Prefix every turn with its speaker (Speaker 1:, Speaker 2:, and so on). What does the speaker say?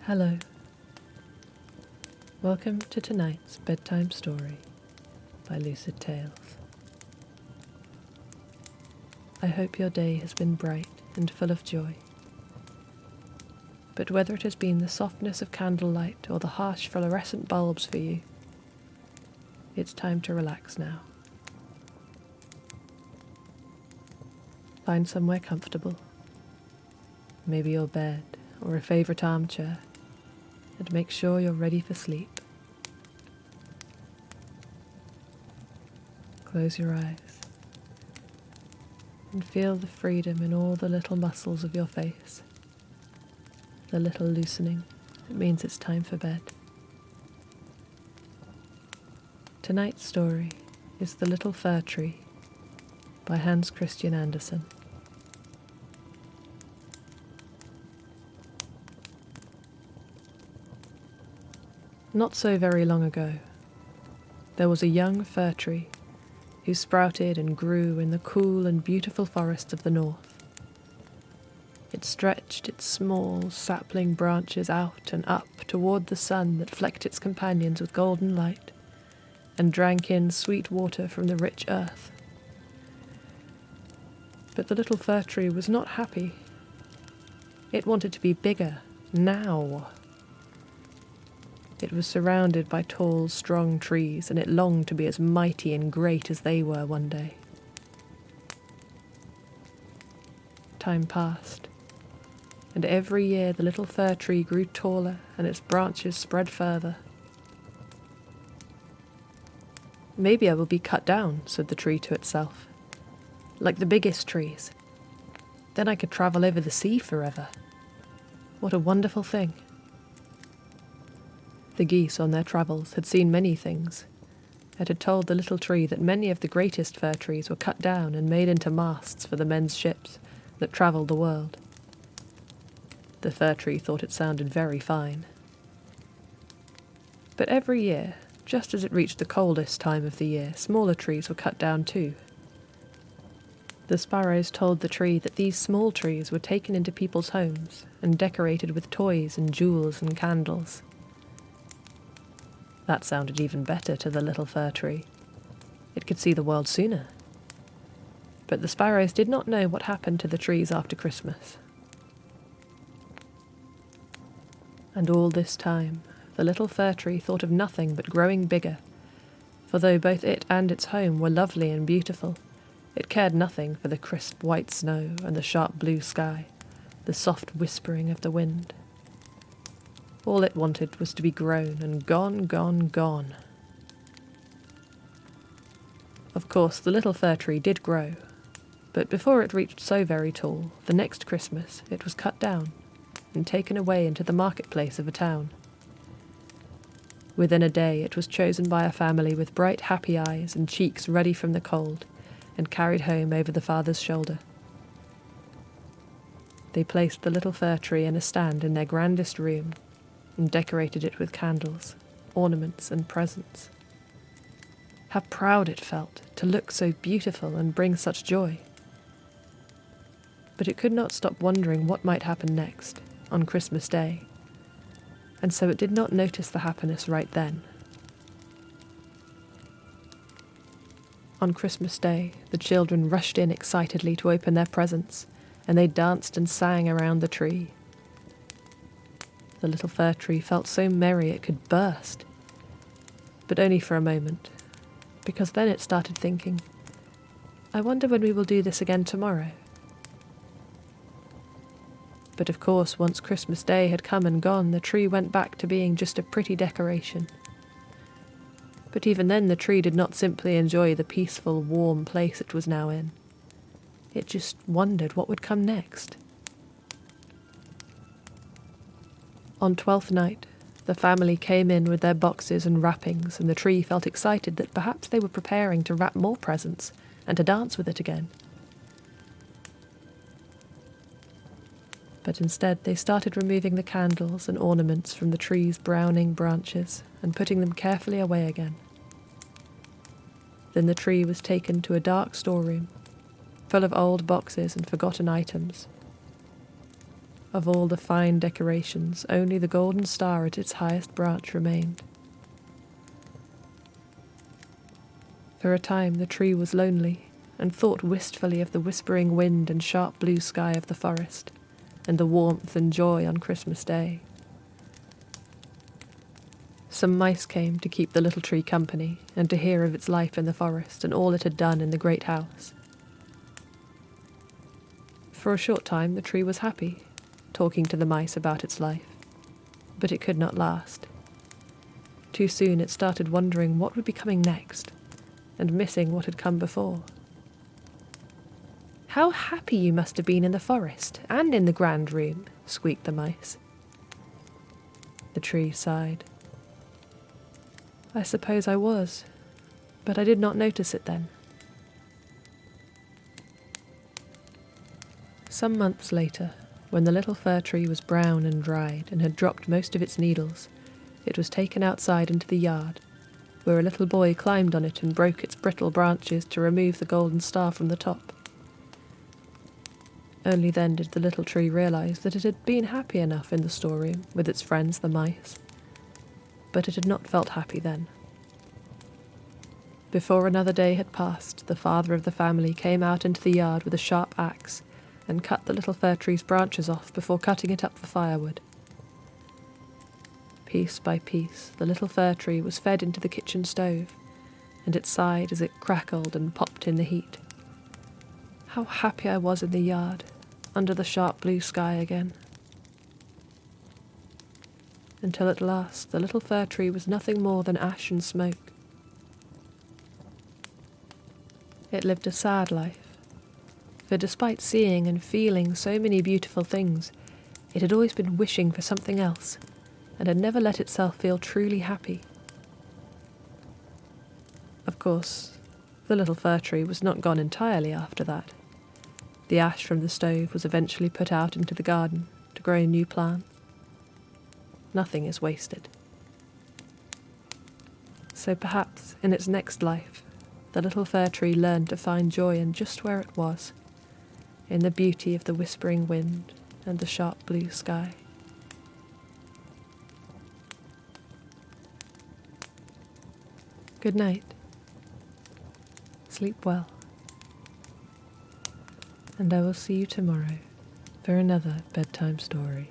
Speaker 1: Hello. Welcome to tonight's bedtime story by Lucid Tales. I hope your day has been bright and full of joy. But whether it has been the softness of candlelight or the harsh fluorescent bulbs for you, it's time to relax now. Find somewhere comfortable, maybe your bed or a favourite armchair, and make sure you're ready for sleep. Close your eyes and feel the freedom in all the little muscles of your face, the little loosening that means it's time for bed. Tonight's story is The Little Fir Tree by Hans Christian Andersen. Not so very long ago, there was a young fir tree who sprouted and grew in the cool and beautiful forests of the north. It stretched its small, sapling branches out and up toward the sun that flecked its companions with golden light and drank in sweet water from the rich earth. But the little fir tree was not happy. It wanted to be bigger, now. It was surrounded by tall, strong trees, and it longed to be as mighty and great as they were one day. Time passed, and every year the little fir tree grew taller and its branches spread further. "Maybe I will be cut down," said the tree to itself, "like the biggest trees. Then I could travel over the sea forever. What a wonderful thing." The geese on their travels had seen many things, and had told the little tree that many of the greatest fir trees were cut down and made into masts for the men's ships that travelled the world. The fir tree thought it sounded very fine. But every year, just as it reached the coldest time of the year, smaller trees were cut down too. The sparrows told the tree that these small trees were taken into people's homes and decorated with toys and jewels and candles. That sounded even better to the little fir tree. It could see the world sooner. But the sparrows did not know what happened to the trees after Christmas. And all this time, the little fir tree thought of nothing but growing bigger, for though both it and its home were lovely and beautiful, it cared nothing for the crisp white snow and the sharp blue sky, the soft whispering of the wind. All it wanted was to be grown and gone, gone, gone. Of course, the little fir tree did grow, but before it reached so very tall, the next Christmas it was cut down and taken away into the marketplace of a town. Within a day it was chosen by a family with bright, happy eyes and cheeks ruddy from the cold, and carried home over the father's shoulder. They placed the little fir tree in a stand in their grandest room, and decorated it with candles, ornaments, and presents. How proud it felt to look so beautiful and bring such joy. But it could not stop wondering what might happen next, on Christmas Day, and so it did not notice the happiness right then. On Christmas Day, the children rushed in excitedly to open their presents, and they danced and sang around the tree. The little fir tree felt so merry it could burst. But only for a moment, because then it started thinking, "I wonder when we will do this again tomorrow." But of course, once Christmas Day had come and gone, the tree went back to being just a pretty decoration. But even then the tree did not simply enjoy the peaceful, warm place it was now in. It just wondered what would come next. On 12th night, the family came in with their boxes and wrappings, and the tree felt excited that perhaps they were preparing to wrap more presents and to dance with it again. But instead they started removing the candles and ornaments from the tree's browning branches and putting them carefully away again. Then the tree was taken to a dark storeroom, full of old boxes and forgotten items. Of all the fine decorations, only the golden star at its highest branch remained. For a time the tree was lonely, and thought wistfully of the whispering wind and sharp blue sky of the forest, and the warmth and joy on Christmas Day. Some mice came to keep the little tree company, and to hear of its life in the forest and all it had done in the great house. For a short time the tree was happy, talking to the mice about its life, but it could not last. Too soon it started wondering what would be coming next, and missing what had come before. "How happy you must have been in the forest, and in the grand room," squeaked the mice. The tree sighed. "I suppose I was, but I did not notice it then." Some months later, when the little fir tree was brown and dried and had dropped most of its needles, it was taken outside into the yard, where a little boy climbed on it and broke its brittle branches to remove the golden star from the top. Only then did the little tree realize that it had been happy enough in the storeroom with its friends the mice, but it had not felt happy then. Before another day had passed, the father of the family came out into the yard with a sharp axe and cut the little fir tree's branches off before cutting it up for firewood. Piece by piece, the little fir tree was fed into the kitchen stove, and it sighed as it crackled and popped in the heat. How happy I was in the yard, under the sharp blue sky again. Until at last the little fir tree was nothing more than ash and smoke. It lived a sad life, for despite seeing and feeling so many beautiful things, it had always been wishing for something else, and had never let itself feel truly happy. Of course, the little fir tree was not gone entirely after that. The ash from the stove was eventually put out into the garden to grow new plants. Nothing is wasted. So perhaps in its next life, the little fir tree learned to find joy in just where it was, in the beauty of the whispering wind and the sharp blue sky. Good night. Sleep well. And I will see you tomorrow for another bedtime story.